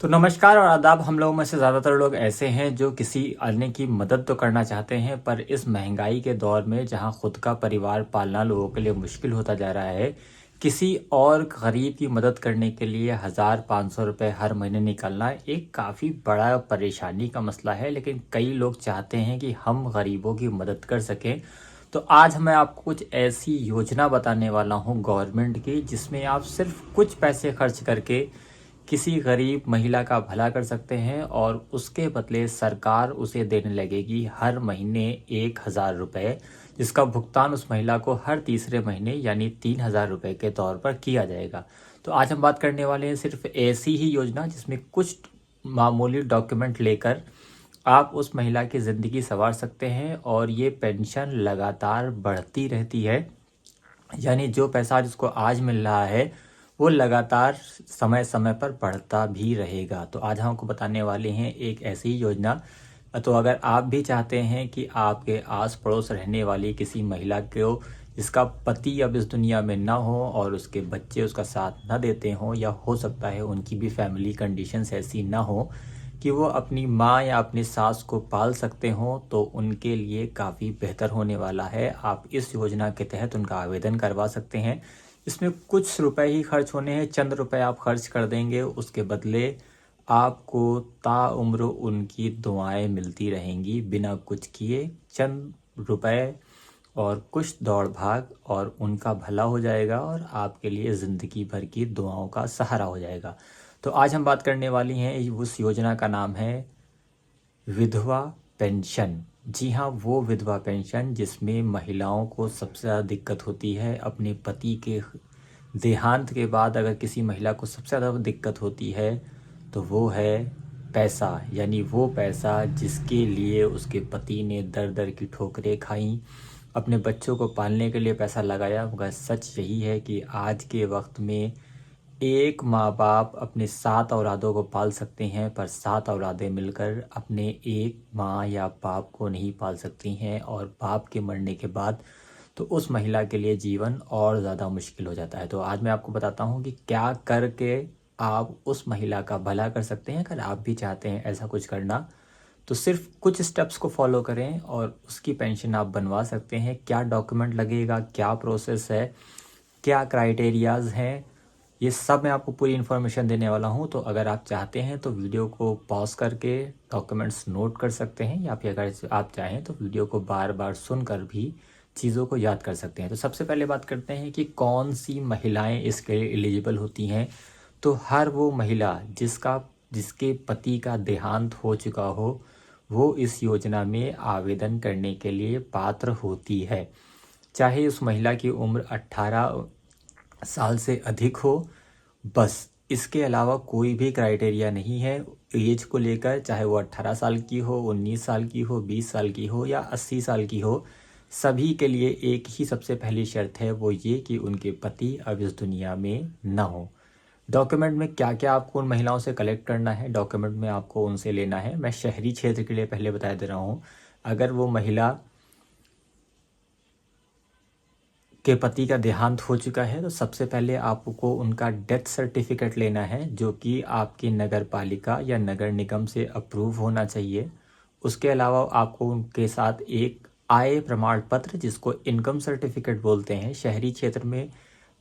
तो नमस्कार और आदाब। हम लोगों में से ज़्यादातर लोग ऐसे हैं जो किसी अन्य की मदद तो करना चाहते हैं, पर इस महंगाई के दौर में जहां खुद का परिवार पालना लोगों के लिए मुश्किल होता जा रहा है, किसी और गरीब की मदद करने के लिए 1,000-500 रुपये हर महीने निकालना एक काफ़ी बड़ा परेशानी का मसला है। लेकिन कई लोग चाहते हैं कि हम गरीबों की मदद कर सकें। तो आज मैं आपको कुछ ऐसी योजना बताने वाला हूं गवर्नमेंट की, जिसमें आप सिर्फ कुछ पैसे खर्च करके किसी गरीब महिला का भला कर सकते हैं और उसके बदले सरकार उसे देने लगेगी हर महीने 1,000 रुपये, जिसका भुगतान उस महिला को हर तीसरे महीने यानी 3,000 रुपये के तौर पर किया जाएगा। तो आज हम बात करने वाले हैं सिर्फ ऐसी ही योजना जिसमें कुछ मामूली डॉक्यूमेंट लेकर आप उस महिला की ज़िंदगी संवार सकते हैं और ये पेंशन लगातार बढ़ती रहती है। यानी जो पैसा जिसको आज मिल रहा है वो लगातार समय समय पर बढ़ता भी रहेगा। तो आज हम आपको बताने वाले हैं एक ऐसी योजना। तो अगर आप भी चाहते हैं कि आपके आस पड़ोस रहने वाली किसी महिला को जिसका पति अब इस दुनिया में ना हो और उसके बच्चे उसका साथ ना देते हों, या हो सकता है उनकी भी फैमिली कंडीशंस ऐसी ना हो कि वो अपनी माँ या अपनी सास को पाल सकते हों, तो उनके लिए काफ़ी बेहतर होने वाला है। आप इस योजना के तहत उनका आवेदन करवा सकते हैं। इसमें कुछ रुपए ही खर्च होने हैं, चंद रुपए आप खर्च कर देंगे, उसके बदले आपको ताउम्र उनकी दुआएं मिलती रहेंगी बिना कुछ किए। चंद रुपए और कुछ दौड़ भाग और उनका भला हो जाएगा और आपके लिए ज़िंदगी भर की दुआओं का सहारा हो जाएगा। तो आज हम बात करने वाली हैं, उस योजना का नाम है विधवा पेंशन। जी हाँ, वो विधवा पेंशन जिसमें महिलाओं को सबसे ज़्यादा दिक्कत होती है अपने पति के देहांत के बाद। अगर किसी महिला को सबसे ज़्यादा दिक्कत होती है तो वो है पैसा, यानी वो पैसा जिसके लिए उसके पति ने दर दर की ठोकरें खाई, अपने बच्चों को पालने के लिए पैसा लगाया। मगर सच यही है कि आज के वक्त में एक माँ बाप अपने 7 औलादों को पाल सकते हैं, पर 7 औलादें मिलकर अपने एक माँ या बाप को नहीं पाल सकती हैं। और बाप के मरने के बाद तो उस महिला के लिए जीवन और ज़्यादा मुश्किल हो जाता है। तो आज मैं आपको बताता हूँ कि क्या करके आप उस महिला का भला कर सकते हैं। अगर आप भी चाहते हैं ऐसा कुछ करना, तो सिर्फ कुछ स्टेप्स को फॉलो करें और उसकी पेंशन आप बनवा सकते हैं। क्या डॉक्यूमेंट लगेगा, क्या प्रोसेस है, क्या क्राइटेरियाज़ हैं, ये सब मैं आपको पूरी इन्फॉर्मेशन देने वाला हूँ। तो अगर आप चाहते हैं तो वीडियो को पॉज करके डॉक्यूमेंट्स नोट कर सकते हैं, या फिर अगर आप चाहें तो वीडियो को बार बार सुनकर भी चीज़ों को याद कर सकते हैं। तो सबसे पहले बात करते हैं कि कौन सी महिलाएं इसके लिए एलिजिबल होती हैं। तो हर वो महिला जिसके पति का देहांत हो चुका हो, वो इस योजना में आवेदन करने के लिए पात्र होती है। चाहे उस महिला की उम्र 18 साल से अधिक हो, बस इसके अलावा कोई भी क्राइटेरिया नहीं है एज को लेकर। चाहे वो 18 साल की हो, 19 साल की हो, 20 साल की हो या 80 साल की हो, सभी के लिए एक ही सबसे पहली शर्त है, वो ये कि उनके पति अब इस दुनिया में ना हो। डॉक्यूमेंट में क्या क्या आपको उन महिलाओं से कलेक्ट करना है, डॉक्यूमेंट में आपको उनसे लेना है। मैं शहरी क्षेत्र के लिए पहले बता दे रहा हूँ। अगर वो महिला के पति का देहांत हो चुका है तो सबसे पहले आपको उनका डेथ सर्टिफिकेट लेना है, जो कि आपकी नगर पालिका या नगर निगम से अप्रूव होना चाहिए। उसके अलावा आपको उनके साथ एक आय प्रमाण पत्र, जिसको इनकम सर्टिफिकेट बोलते हैं, शहरी क्षेत्र में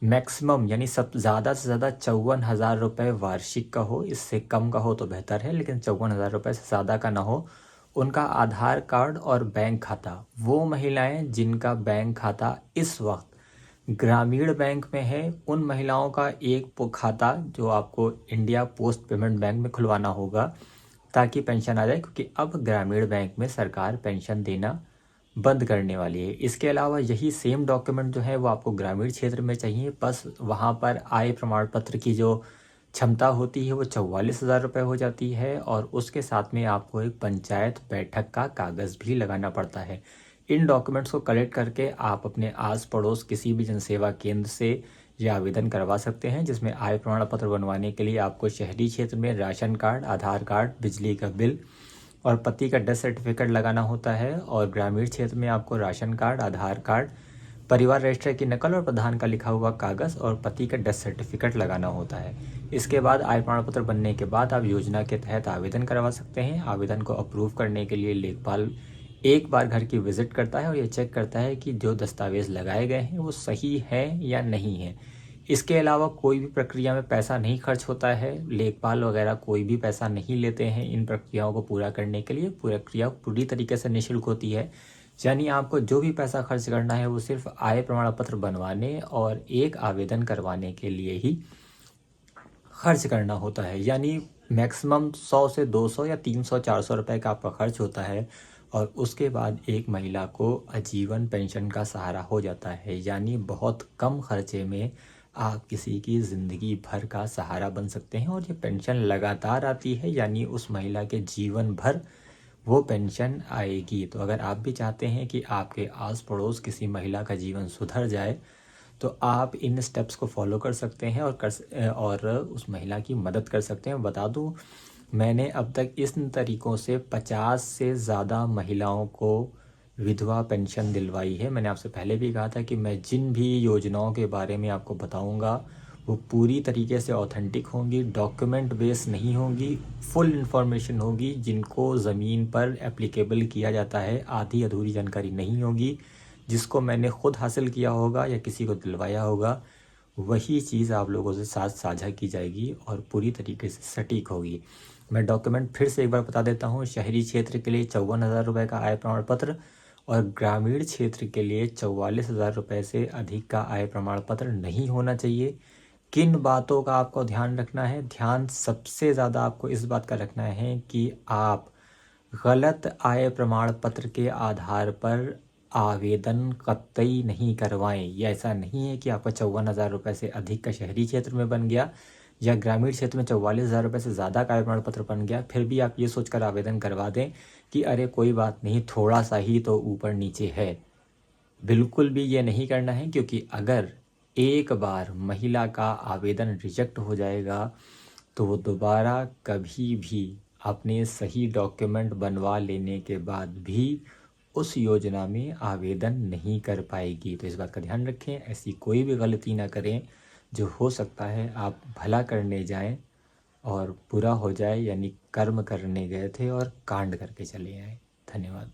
मैक्सिमम यानी सब ज़्यादा से ज़्यादा 54,000 रुपये वार्षिक का हो। इससे कम का हो तो बेहतर है, लेकिन 54,000 रुपये से ज़्यादा का ना हो। उनका आधार कार्ड और बैंक खाता। वो महिलाएं जिनका बैंक खाता इस वक्त ग्रामीण बैंक में है, उन महिलाओं का एक खाता जो आपको इंडिया पोस्ट पेमेंट बैंक में खुलवाना होगा, ताकि पेंशन आ जाए, क्योंकि अब ग्रामीण बैंक में सरकार पेंशन देना बंद करने वाली है। इसके अलावा यही सेम डॉक्यूमेंट जो है वो आपको ग्रामीण क्षेत्र में चाहिए, बस वहाँ पर आय प्रमाण पत्र की जो क्षमता होती है वो 44,000 रुपये हो जाती है, और उसके साथ में आपको एक पंचायत बैठक का कागज़ भी लगाना पड़ता है। इन डॉक्यूमेंट्स को कलेक्ट करके आप अपने आस पड़ोस किसी भी जनसेवा केंद्र से ये आवेदन करवा सकते हैं, जिसमें आय प्रमाण पत्र बनवाने के लिए आपको शहरी क्षेत्र में राशन कार्ड, आधार कार्ड, बिजली का बिल और पति का डेथ सर्टिफिकेट लगाना होता है, और ग्रामीण क्षेत्र में आपको राशन कार्ड, आधार कार्ड, परिवार रजिस्टर की नकल और प्रधान का लिखा हुआ कागज़ और पति का डेथ सर्टिफिकेट लगाना होता है। इसके बाद आय प्रमाण पत्र बनने के बाद आप योजना के तहत आवेदन करवा सकते हैं। आवेदन को अप्रूव करने के लिए लेखपाल एक बार घर की विजिट करता है और ये चेक करता है कि जो दस्तावेज लगाए गए हैं वो सही है या नहीं है। इसके अलावा कोई भी प्रक्रिया में पैसा नहीं खर्च होता है। लेखपाल वगैरह कोई भी पैसा नहीं लेते हैं इन प्रक्रियाओं को पूरा करने के लिए। प्रक्रिया पूरी तरीके से निःशुल्क होती है, यानी आपको जो भी पैसा खर्च करना है वो सिर्फ आय प्रमाण पत्र बनवाने और एक आवेदन करवाने के लिए ही खर्च करना होता है। यानी मैक्सिमम 100 से 200 या 300 400 रुपए का आपका खर्च होता है और उसके बाद एक महिला को आजीवन पेंशन का सहारा हो जाता है। यानी बहुत कम खर्चे में आप किसी की ज़िंदगी भर का सहारा बन सकते हैं और ये पेंशन लगातार आती है, यानी उस महिला के जीवन भर वो पेंशन आएगी। तो अगर आप भी चाहते हैं कि आपके आस पड़ोस किसी महिला का जीवन सुधर जाए तो आप इन स्टेप्स को फॉलो कर सकते हैं और उस महिला की मदद कर सकते हैं। बता दूं, मैंने अब तक इन तरीक़ों से 50 से ज़्यादा महिलाओं को विधवा पेंशन दिलवाई है। मैंने आपसे पहले भी कहा था कि मैं जिन भी योजनाओं के बारे में आपको बताऊंगा वो पूरी तरीके से ऑथेंटिक होंगी, डॉक्यूमेंट बेस नहीं होंगी, फुल इन्फॉर्मेशन होगी जिनको ज़मीन पर एप्लीकेबल किया जाता है। आधी अधूरी जानकारी नहीं होगी। जिसको मैंने खुद हासिल किया होगा या किसी को दिलवाया होगा वही चीज़ आप लोगों से साथ साझा की जाएगी और पूरी तरीके से सटीक होगी। मैं डॉक्यूमेंट फिर से एक बार बता देता हूँ। शहरी क्षेत्र के लिए 54,000 रुपये का आय प्रमाण पत्र और ग्रामीण क्षेत्र के लिए 44,000 रुपये से अधिक का आय प्रमाण पत्र नहीं होना चाहिए। किन बातों का आपको ध्यान रखना है? ध्यान सबसे ज़्यादा आपको इस बात का रखना है कि आप गलत आय प्रमाण पत्र के आधार पर आवेदन कतई नहीं करवाएं। यह ऐसा नहीं है कि आपका 54,000 रुपये से अधिक का शहरी क्षेत्र में बन गया या ग्रामीण क्षेत्र में 44,000 रुपये से ज़्यादा का आय प्रमाण पत्र बन गया फिर भी आप ये सोचकर आवेदन करवा दें कि अरे कोई बात नहीं, थोड़ा सा ही तो ऊपर नीचे है। बिल्कुल भी ये नहीं करना है, क्योंकि अगर एक बार महिला का आवेदन रिजेक्ट हो जाएगा तो वो दोबारा कभी भी अपने सही डॉक्यूमेंट बनवा लेने के बाद भी उस योजना में आवेदन नहीं कर पाएगी। तो इस बात का ध्यान रखें, ऐसी कोई भी गलती ना करें जो हो सकता है आप भला करने जाएं और बुरा हो जाए, यानी कर्म करने गए थे और कांड करके चले आए। धन्यवाद।